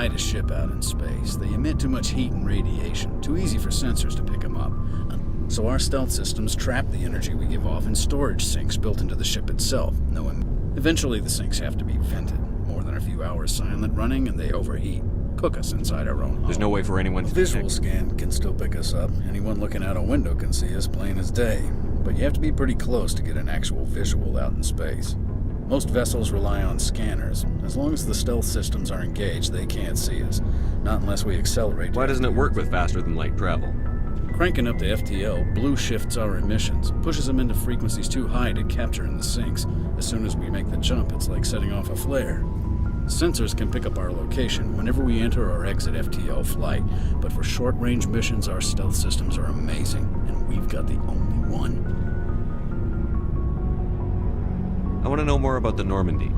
hide a ship out in space. They emit too much heat and radiation, too easy for sensors to pick them up. So our stealth systems trap the energy we give off in storage sinks built into the ship itself. Eventually the sinks have to be vented. More than a few hours silent running and they overheat. Cook us inside our own hull. There's no way for anyone to... A visual scan can still pick us up. Anyone looking out a window can see us plain as day. But you have to be pretty close to get an actual visual out in space. Most vessels rely on scanners. As long as the stealth systems are engaged, they can't see us. Not unless we accelerate. Why doesn't it work with faster-than-light travel? Cranking up the FTL blue shifts our emissions, pushes them into frequencies too high to capture in the sinks. As soon as we make the jump, it's like setting off a flare. Sensors can pick up our location whenever we enter or exit FTL flight, but for short-range missions, our stealth systems are amazing, and we've got the only one. I want to know more about the Normandy.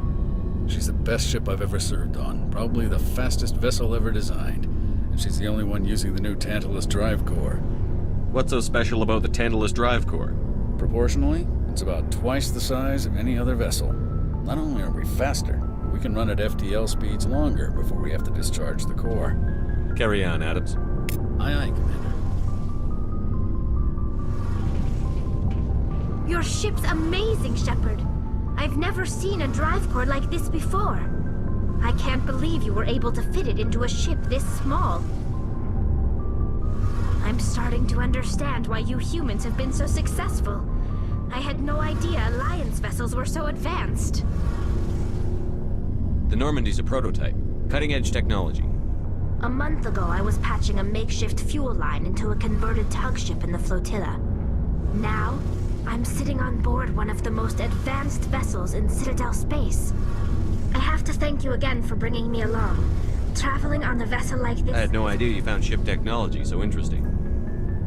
She's the best ship I've ever served on, probably the fastest vessel ever designed, and she's the only one using the new Tantalus drive core. What's so special about the Tantalus drive core? Proportionally, it's about twice the size of any other vessel. Not only are we faster, but we can run at FTL speeds longer before we have to discharge the core. Carry on, Adams. Aye, aye, Commander. Your ship's amazing, Shepard. I've never seen a drive core like this before. I can't believe you were able to fit it into a ship this small. I'm starting to understand why you humans have been so successful. I had no idea Alliance vessels were so advanced. The Normandy's a prototype. Cutting-edge technology. A month ago, I was patching a makeshift fuel line into a converted tug ship in the flotilla. Now, I'm sitting on board one of the most advanced vessels in Citadel space. I have to thank you again for bringing me along. Traveling on a vessel like this... I had no idea you found ship technology so interesting.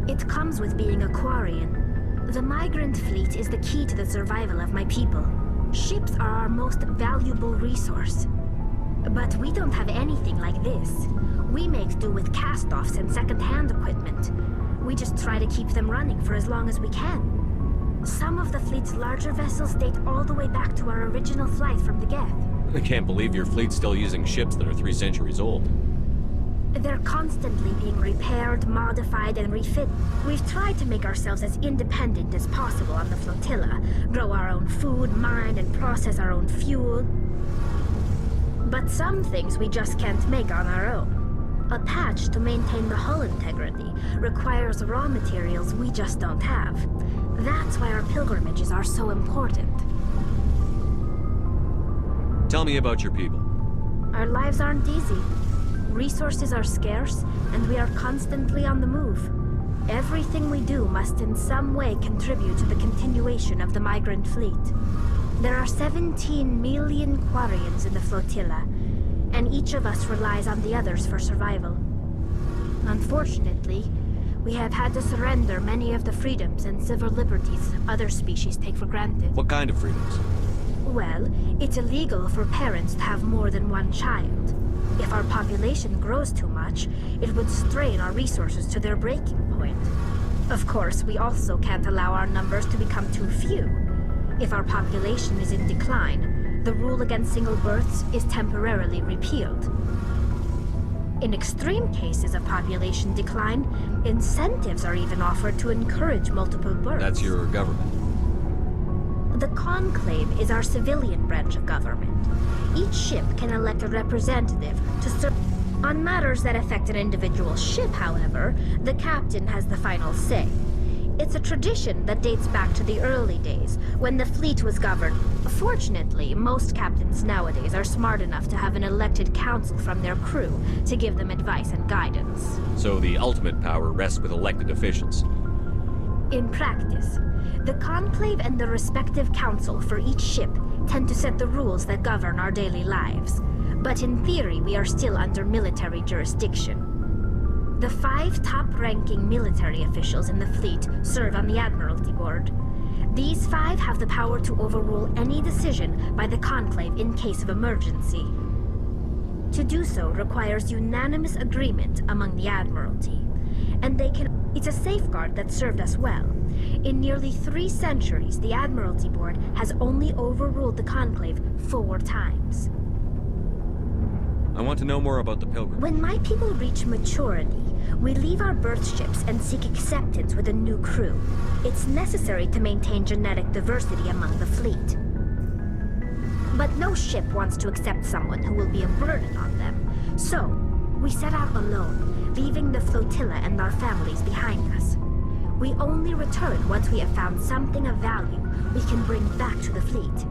It comes with being a Quarian. The migrant fleet is the key to the survival of my people. Ships are our most valuable resource. But we don't have anything like this. We make do with cast-offs and second-hand equipment. We just try to keep them running for as long as we can. Some of the fleet's larger vessels date all the way back to our original flight from the Geth. I can't believe your fleet's still using ships that are 3 centuries old. They're constantly being repaired, modified, and refit. We've tried to make ourselves as independent as possible on the flotilla, grow our own food, mine, and process our own fuel. But some things we just can't make on our own. A patch to maintain the hull integrity requires raw materials we just don't have. That's why our pilgrimages are so important. Tell me about your people. Our lives aren't easy. Resources are scarce, and we are constantly on the move. Everything we do must in some way contribute to the continuation of the migrant fleet. There are 17 million Quarians in the flotilla, and each of us relies on the others for survival. Unfortunately, we have had to surrender many of the freedoms and civil liberties other species take for granted. What kind of freedoms? Well, it's illegal for parents to have more than one child. If our population grows too much, it would strain our resources to their breaking point. Of course, we also can't allow our numbers to become too few. If our population is in decline, the rule against single births is temporarily repealed. In extreme cases of population decline, incentives are even offered to encourage multiple births. That's your government. The Conclave is our civilian branch of government. Each ship can elect a representative to serve. On matters that affect an individual ship, however, the captain has the final say. It's a tradition that dates back to the early days, when the fleet was governed. Fortunately, most captains nowadays are smart enough to have an elected council from their crew to give them advice and guidance. So the ultimate power rests with elected officials. In practice, the Conclave and the respective council for each ship tend to set the rules that govern our daily lives. But in theory, we are still under military jurisdiction. The 5 top-ranking military officials in the fleet serve on the Admiralty Board. These 5 have the power to overrule any decision by the Conclave in case of emergency. To do so requires unanimous agreement among the Admiralty. And it's a safeguard that served us well. In nearly 3 centuries, the Admiralty Board has only overruled the Conclave 4 times. I want to know more about the Pilgrim. When my people reach maturity, we leave our birth ships and seek acceptance with a new crew. It's necessary to maintain genetic diversity among the fleet. But no ship wants to accept someone who will be a burden on them. So, we set out alone, leaving the flotilla and our families behind us. We only return once we have found something of value we can bring back to the fleet.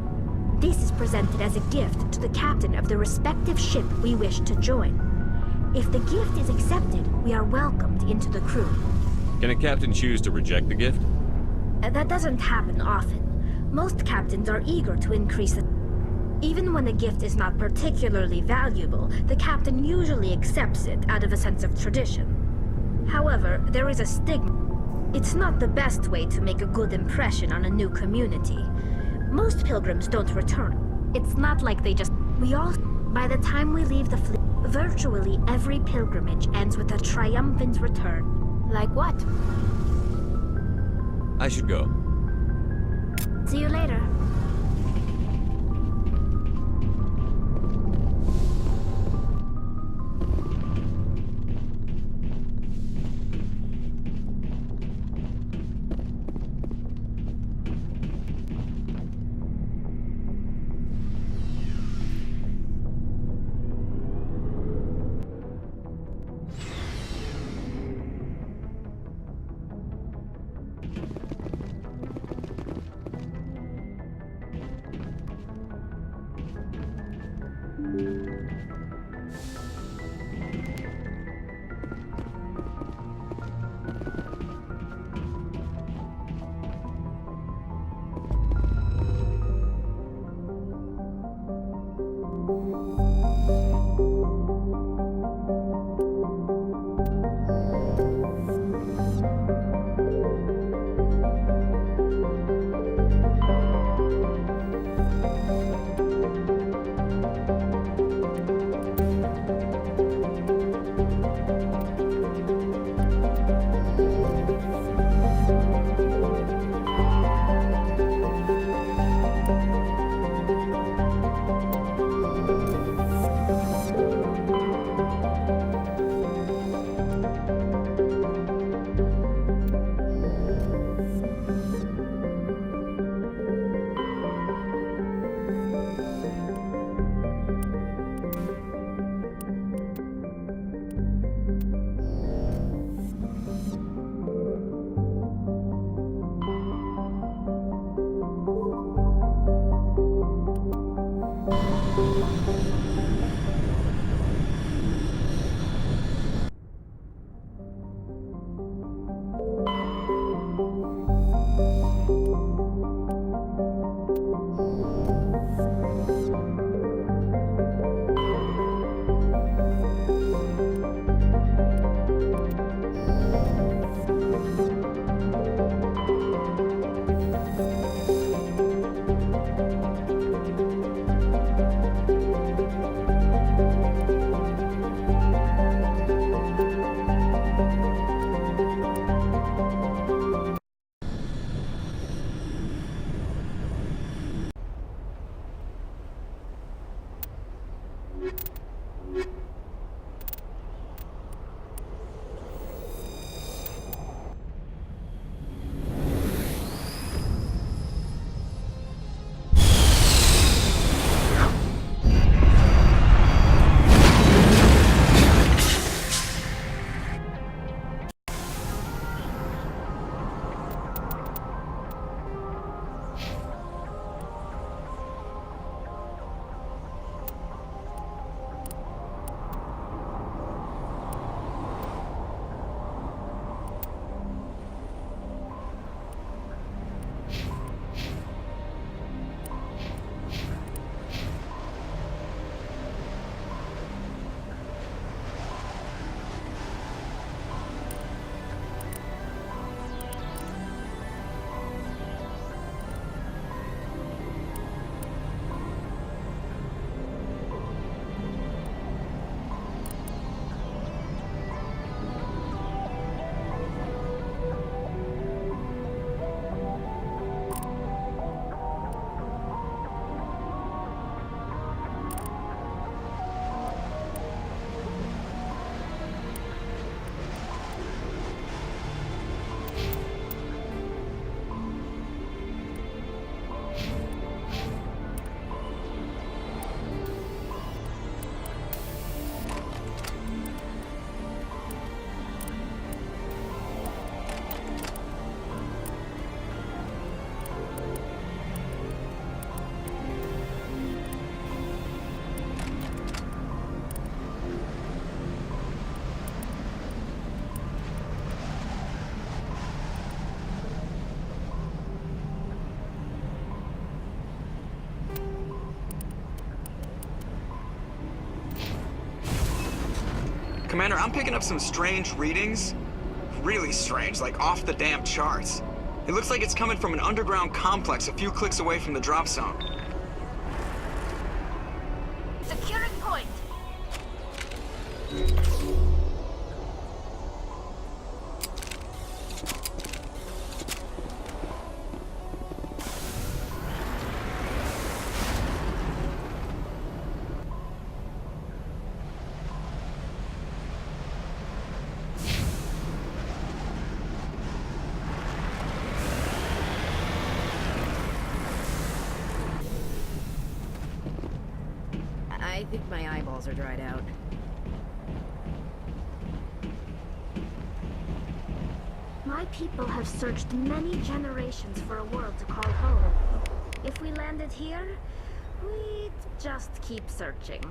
This is presented as a gift to the captain of the respective ship we wish to join. If the gift is accepted, we are welcomed into the crew. Can a captain choose to reject the gift? That doesn't happen often. Most captains are eager to increase the... Even when a gift is not particularly valuable, the captain usually accepts it out of a sense of tradition. However, there is a stigma. It's not the best way to make a good impression on a new community. Most pilgrims don't return. It's not like they just... By the time we leave the fleet, virtually every pilgrimage ends with a triumphant return. Like what? I should go. See you later. Commander, I'm picking up some strange readings. Really strange, like off the damn charts. It looks like it's coming from an underground complex a few clicks away from the drop zone. Securing point. I think my eyeballs are dried out. My people have searched many generations for a world to call home. If we landed here, we'd just keep searching.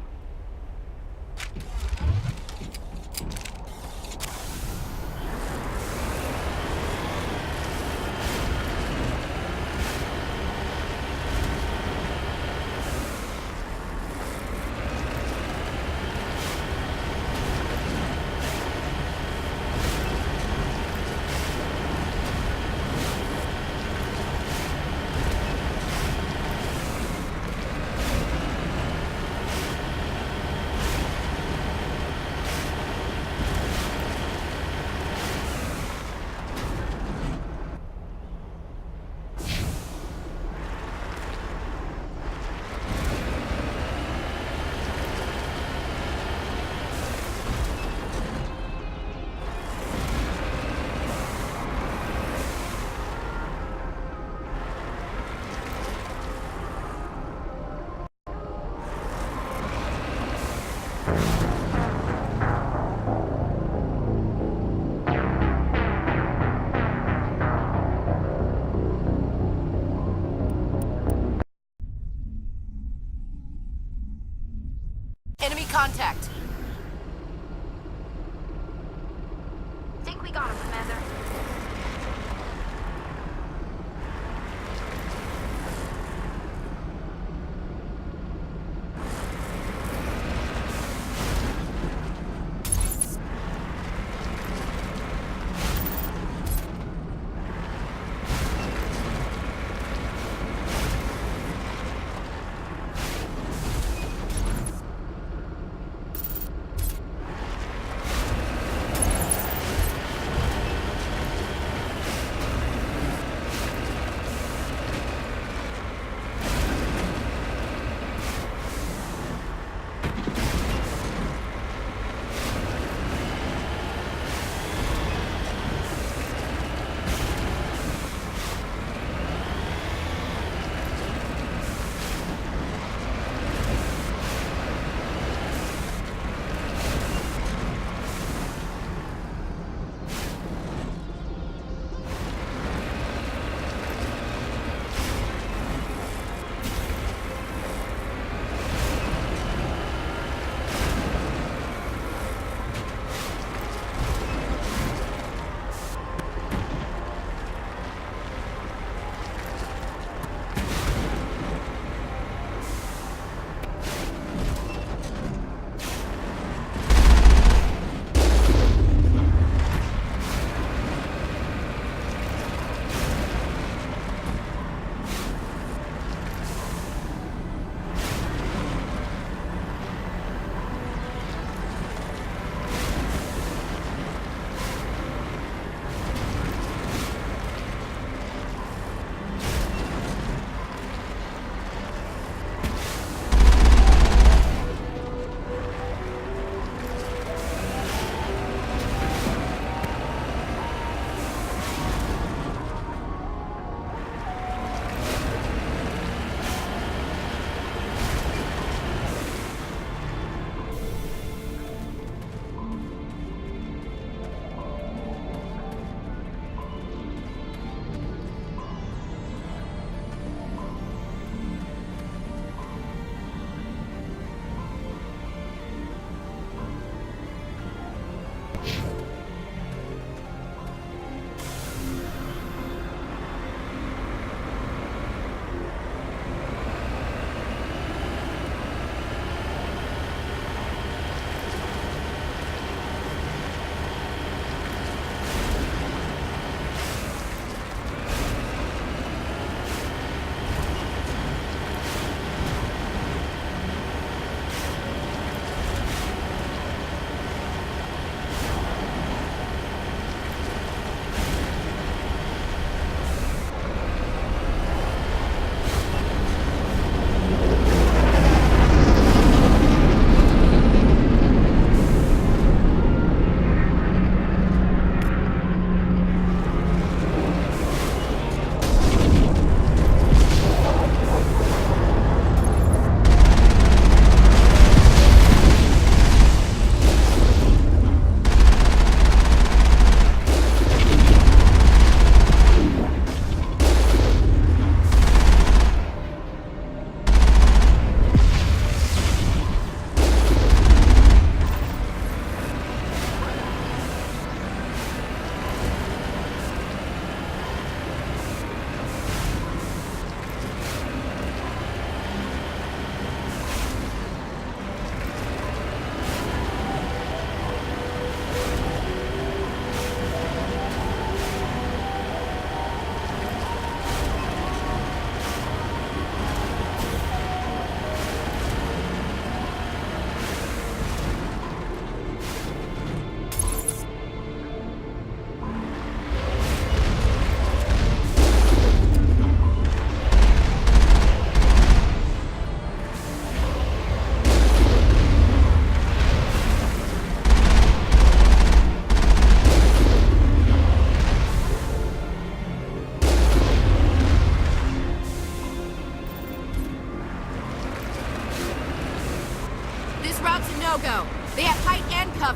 Enemy contact! Think we got him, Commander.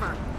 cover.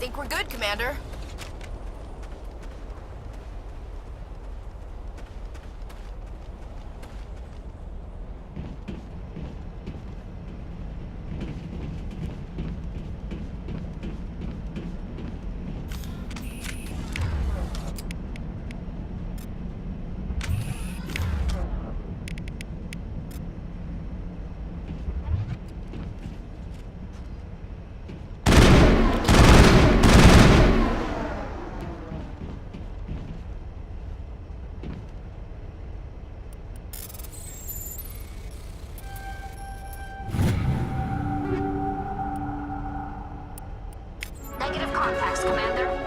Think we're good, Commander. Negative contacts, Commander.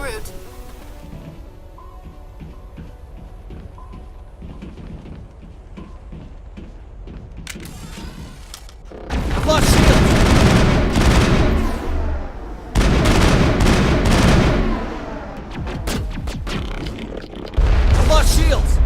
route. I've lost shields! I've lost shields!